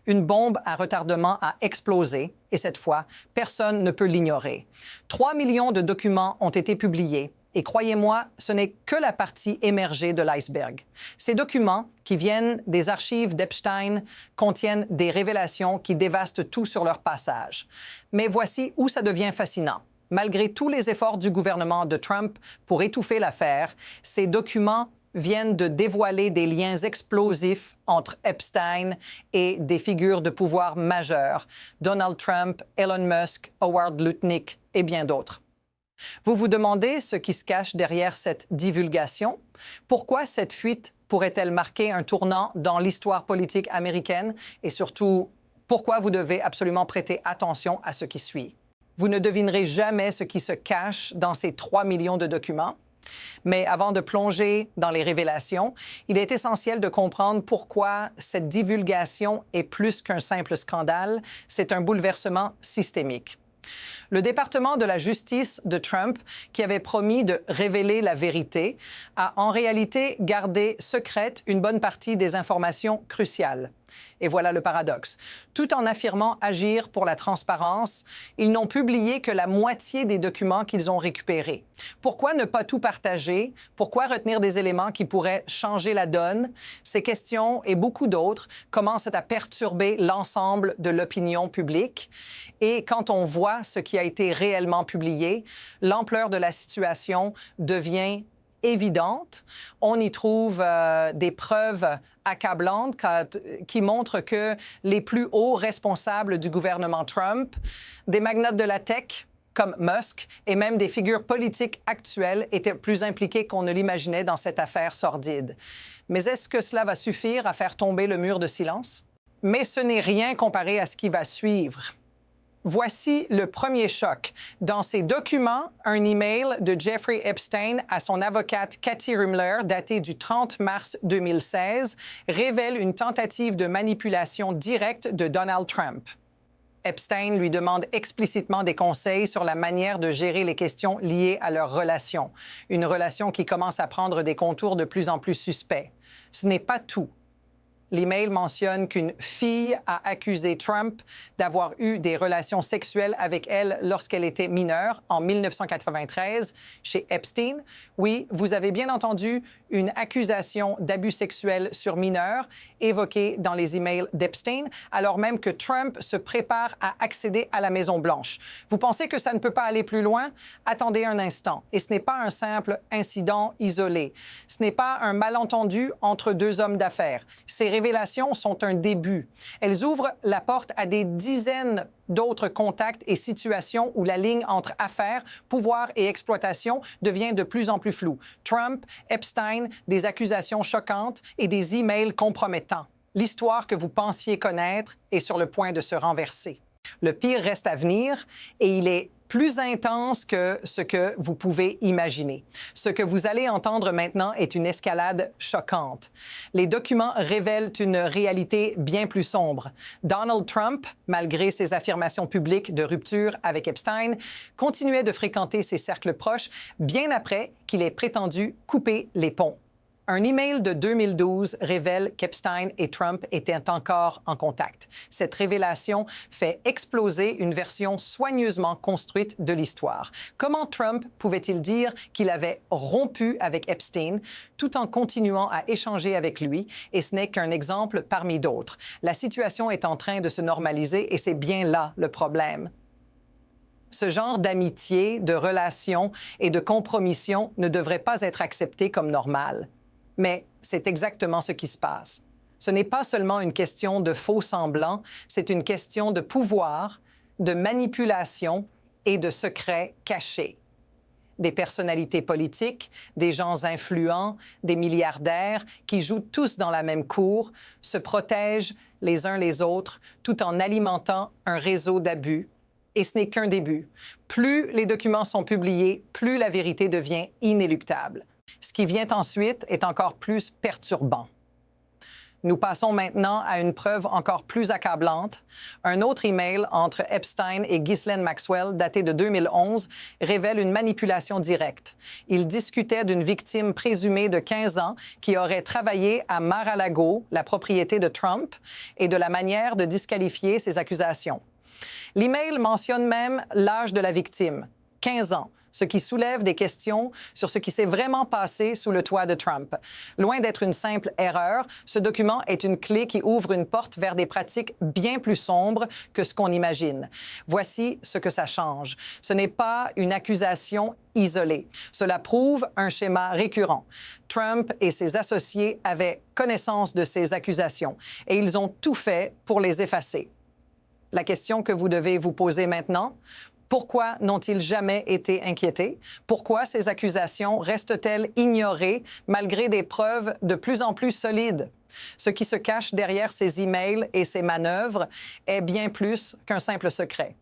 Une bombe à retardement a explosé et cette fois, personne ne peut l'ignorer. 3 millions de documents ont été publiés et croyez-moi, ce n'est que la partie émergée de l'iceberg. Ces documents, qui viennent des archives d'Epstein, contiennent des révélations qui dévastent tout sur leur passage. Mais voici où ça devient fascinant. Malgré tous les efforts du gouvernement de Trump pour étouffer l'affaire, ces documents viennent de dévoiler des liens explosifs entre Epstein et des figures de pouvoir majeures, Donald Trump, Elon Musk, Howard Lutnick et bien d'autres. Vous vous demandez ce qui se cache derrière cette divulgation? Pourquoi cette fuite pourrait-elle marquer un tournant dans l'histoire politique américaine? Et surtout, pourquoi vous devez absolument prêter attention à ce qui suit? Vous ne devinerez jamais ce qui se cache dans ces 3 millions de documents. Mais avant de plonger dans les révélations, il est essentiel de comprendre pourquoi cette divulgation est plus qu'un simple scandale, c'est un bouleversement systémique. Le département de la justice de Trump, qui avait promis de révéler la vérité, a en réalité gardé secrète une bonne partie des informations cruciales. Et voilà le paradoxe. Tout en affirmant agir pour la transparence, ils n'ont publié que la moitié des documents qu'ils ont récupérés. Pourquoi ne pas tout partager? Pourquoi retenir des éléments qui pourraient changer la donne? Ces questions et beaucoup d'autres commencent à perturber l'ensemble de l'opinion publique. Et quand on voit ce qui a été réellement publié, l'ampleur de la situation devient évidente. On y trouve des preuves accablantes qui montrent que les plus hauts responsables du gouvernement Trump, des magnates de la tech comme Musk et même des figures politiques actuelles étaient plus impliqués qu'on ne l'imaginait dans cette affaire sordide. Mais est-ce que cela va suffire à faire tomber le mur de silence? Mais ce n'est rien comparé à ce qui va suivre. Voici le premier choc. Dans ces documents, un email de Jeffrey Epstein à son avocate Cathy Ruemmler, daté du 30 mars 2016, révèle une tentative de manipulation directe de Donald Trump. Epstein lui demande explicitement des conseils sur la manière de gérer les questions liées à leur relation. Une relation qui commence à prendre des contours de plus en plus suspects. Ce n'est pas tout. L'email mentionne qu'une fille a accusé Trump d'avoir eu des relations sexuelles avec elle lorsqu'elle était mineure en 1993 chez Epstein. Oui, vous avez bien entendu, une accusation d'abus sexuel sur mineur évoquée dans les emails d'Epstein, alors même que Trump se prépare à accéder à la Maison-Blanche. Vous pensez que ça ne peut pas aller plus loin? Attendez un instant. Et ce n'est pas un simple incident isolé. Ce n'est pas un malentendu entre deux hommes d'affaires. Ces révélations sont un début. Elles ouvrent la porte à des dizaines d'autres contacts et situations où la ligne entre affaires, pouvoir et exploitation devient de plus en plus floue. Trump, Epstein, des accusations choquantes et des emails compromettants. L'histoire que vous pensiez connaître est sur le point de se renverser. Le pire reste à venir et il est plus intense que ce que vous pouvez imaginer. Ce que vous allez entendre maintenant est une escalade choquante. Les documents révèlent une réalité bien plus sombre. Donald Trump, malgré ses affirmations publiques de rupture avec Epstein, continuait de fréquenter ses cercles proches bien après qu'il ait prétendu couper les ponts. Un email de 2012 révèle qu'Epstein et Trump étaient encore en contact. Cette révélation fait exploser une version soigneusement construite de l'histoire. Comment Trump pouvait-il dire qu'il avait rompu avec Epstein tout en continuant à échanger avec lui? Et ce n'est qu'un exemple parmi d'autres. La situation est en train de se normaliser et c'est bien là le problème. Ce genre d'amitié, de relation et de compromission ne devrait pas être accepté comme normal. Mais c'est exactement ce qui se passe. Ce n'est pas seulement une question de faux semblants, c'est une question de pouvoir, de manipulation et de secrets cachés. Des personnalités politiques, des gens influents, des milliardaires qui jouent tous dans la même cour, se protègent les uns les autres tout en alimentant un réseau d'abus. Et ce n'est qu'un début. Plus les documents sont publiés, plus la vérité devient inéluctable. Ce qui vient ensuite est encore plus perturbant. Nous passons maintenant à une preuve encore plus accablante. Un autre email entre Epstein et Ghislaine Maxwell, daté de 2011, révèle une manipulation directe. Ils discutaient d'une victime présumée de 15 ans qui aurait travaillé à Mar-a-Lago, la propriété de Trump, et de la manière de disqualifier ces accusations. L'email mentionne même l'âge de la victime, 15 ans, ce qui soulève des questions sur ce qui s'est vraiment passé sous le toit de Trump. Loin d'être une simple erreur, ce document est une clé qui ouvre une porte vers des pratiques bien plus sombres que ce qu'on imagine. Voici ce que ça change. Ce n'est pas une accusation isolée. Cela prouve un schéma récurrent. Trump et ses associés avaient connaissance de ces accusations et ils ont tout fait pour les effacer. La question que vous devez vous poser maintenant: pourquoi n'ont-ils jamais été inquiétés? Pourquoi ces accusations restent-elles ignorées malgré des preuves de plus en plus solides? Ce qui se cache derrière ces emails et ces manœuvres est bien plus qu'un simple secret.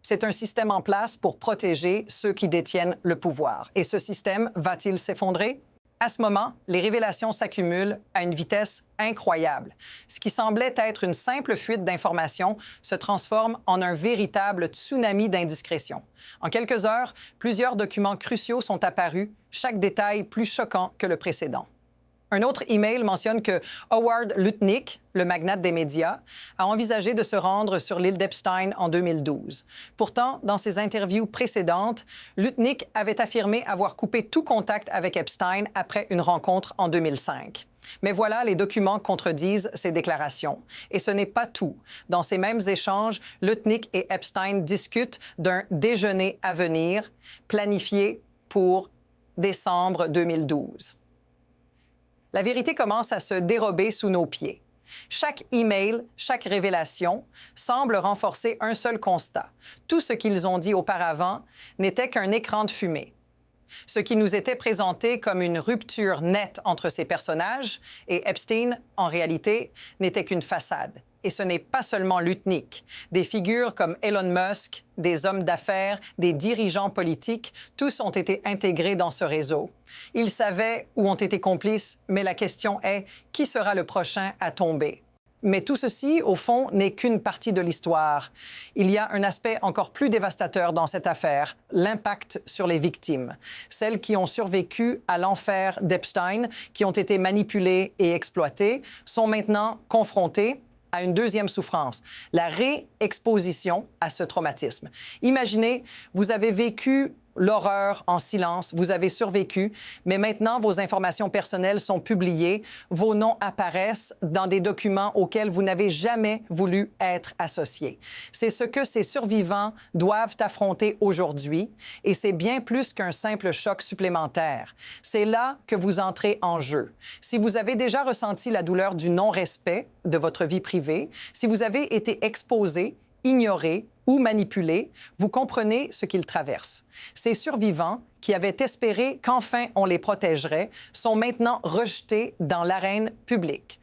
C'est un système en place pour protéger ceux qui détiennent le pouvoir. Et ce système va-t-il s'effondrer? À ce moment, les révélations s'accumulent à une vitesse incroyable. Ce qui semblait être une simple fuite d'informations se transforme en un véritable tsunami d'indiscrétion. En quelques heures, plusieurs documents cruciaux sont apparus, chaque détail plus choquant que le précédent. Un autre email mentionne que Howard Lutnick, le magnate des médias, a envisagé de se rendre sur l'île d'Epstein en 2012. Pourtant, dans ses interviews précédentes, Lutnick avait affirmé avoir coupé tout contact avec Epstein après une rencontre en 2005. Mais voilà, les documents contredisent ces déclarations. Et ce n'est pas tout. Dans ces mêmes échanges, Lutnick et Epstein discutent d'un déjeuner à venir, planifié pour décembre 2012. La vérité commence à se dérober sous nos pieds. Chaque email, chaque révélation semble renforcer un seul constat. Tout ce qu'ils ont dit auparavant n'était qu'un écran de fumée. Ce qui nous était présenté comme une rupture nette entre ces personnages et Epstein, en réalité, n'était qu'une façade. Et ce n'est pas seulement Lutnick. Des figures comme Elon Musk, des hommes d'affaires, des dirigeants politiques, tous ont été intégrés dans ce réseau. Ils savaient ou ont été complices, mais la question est, qui sera le prochain à tomber? Mais tout ceci, au fond, n'est qu'une partie de l'histoire. Il y a un aspect encore plus dévastateur dans cette affaire, l'impact sur les victimes. Celles qui ont survécu à l'enfer d'Epstein, qui ont été manipulées et exploitées, sont maintenant confrontées à une deuxième souffrance, la réexposition à ce traumatisme. Imaginez, vous avez vécu l'horreur en silence, vous avez survécu, mais maintenant vos informations personnelles sont publiées, vos noms apparaissent dans des documents auxquels vous n'avez jamais voulu être associés. C'est ce que ces survivants doivent affronter aujourd'hui, et c'est bien plus qu'un simple choc supplémentaire. C'est là que vous entrez en jeu. Si vous avez déjà ressenti la douleur du non-respect de votre vie privée, si vous avez été exposé, ignoré ou manipulé, vous comprenez ce qu'ils traversent. Ces survivants, qui avaient espéré qu'enfin on les protégerait, sont maintenant rejetés dans l'arène publique.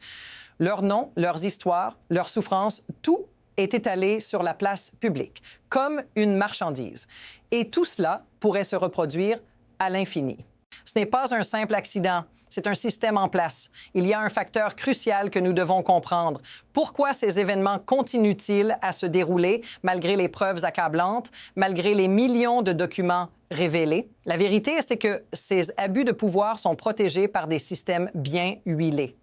Leurs noms, leurs histoires, leurs souffrances, tout est étalé sur la place publique, comme une marchandise. Et tout cela pourrait se reproduire à l'infini. Ce n'est pas un simple accident. C'est un système en place. Il y a un facteur crucial que nous devons comprendre. Pourquoi ces événements continuent-ils à se dérouler malgré les preuves accablantes, malgré les millions de documents révélés? La vérité, c'est que ces abus de pouvoir sont protégés par des systèmes bien huilés.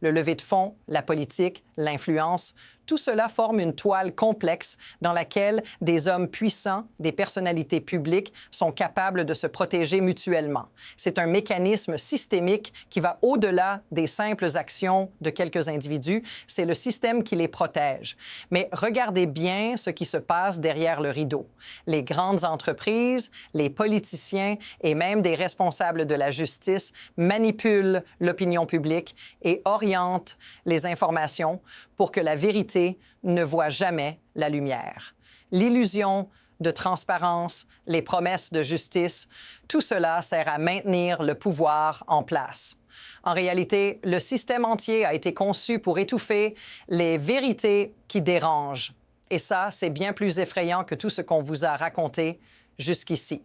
Le lever de fonds, la politique, l'influence, tout cela forme une toile complexe dans laquelle des hommes puissants, des personnalités publiques sont capables de se protéger mutuellement. C'est un mécanisme systémique qui va au-delà des simples actions de quelques individus. C'est le système qui les protège. Mais regardez bien ce qui se passe derrière le rideau. Les grandes entreprises, les politiciens et même des responsables de la justice manipulent l'opinion publique et orientent les informations pour que la vérité ne voit jamais la lumière. L'illusion de transparence, les promesses de justice, tout cela sert à maintenir le pouvoir en place. En réalité, le système entier a été conçu pour étouffer les vérités qui dérangent. Et ça, c'est bien plus effrayant que tout ce qu'on vous a raconté jusqu'ici.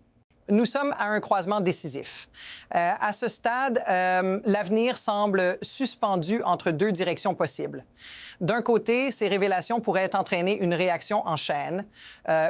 Nous sommes à un croisement décisif. À ce stade, l'avenir semble suspendu entre deux directions possibles. D'un côté, ces révélations pourraient entraîner une réaction en chaîne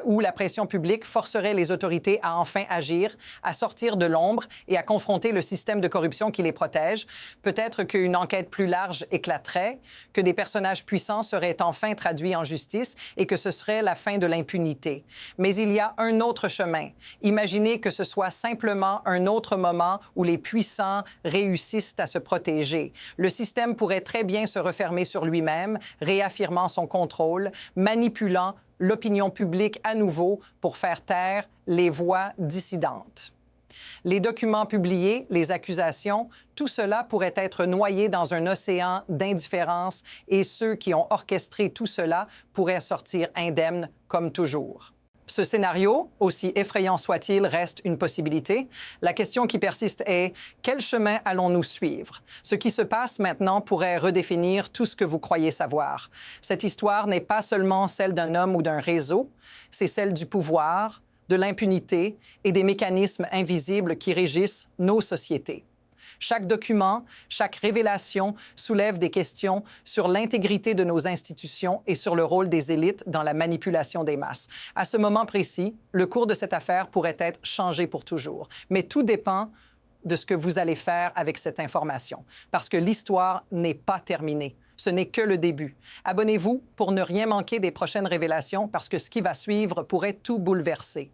où la pression publique forcerait les autorités à enfin agir, à sortir de l'ombre et à confronter le système de corruption qui les protège. Peut-être qu'une enquête plus large éclaterait, que des personnages puissants seraient enfin traduits en justice et que ce serait la fin de l'impunité. Mais il y a un autre chemin. Imaginez que ce soit simplement un autre moment où les puissants réussissent à se protéger. Le système pourrait très bien se refermer sur lui-même, réaffirmant son contrôle, manipulant l'opinion publique à nouveau pour faire taire les voix dissidentes. Les documents publiés, les accusations, tout cela pourrait être noyé dans un océan d'indifférence et ceux qui ont orchestré tout cela pourraient sortir indemnes comme toujours. Ce scénario, aussi effrayant soit-il, reste une possibilité. La question qui persiste est quel chemin allons-nous suivre? Ce qui se passe maintenant pourrait redéfinir tout ce que vous croyez savoir. Cette histoire n'est pas seulement celle d'un homme ou d'un réseau, c'est celle du pouvoir, de l'impunité et des mécanismes invisibles qui régissent nos sociétés. Chaque document, chaque révélation soulève des questions sur l'intégrité de nos institutions et sur le rôle des élites dans la manipulation des masses. À ce moment précis, le cours de cette affaire pourrait être changé pour toujours. Mais tout dépend de ce que vous allez faire avec cette information, parce que l'histoire n'est pas terminée. Ce n'est que le début. Abonnez-vous pour ne rien manquer des prochaines révélations, parce que ce qui va suivre pourrait tout bouleverser.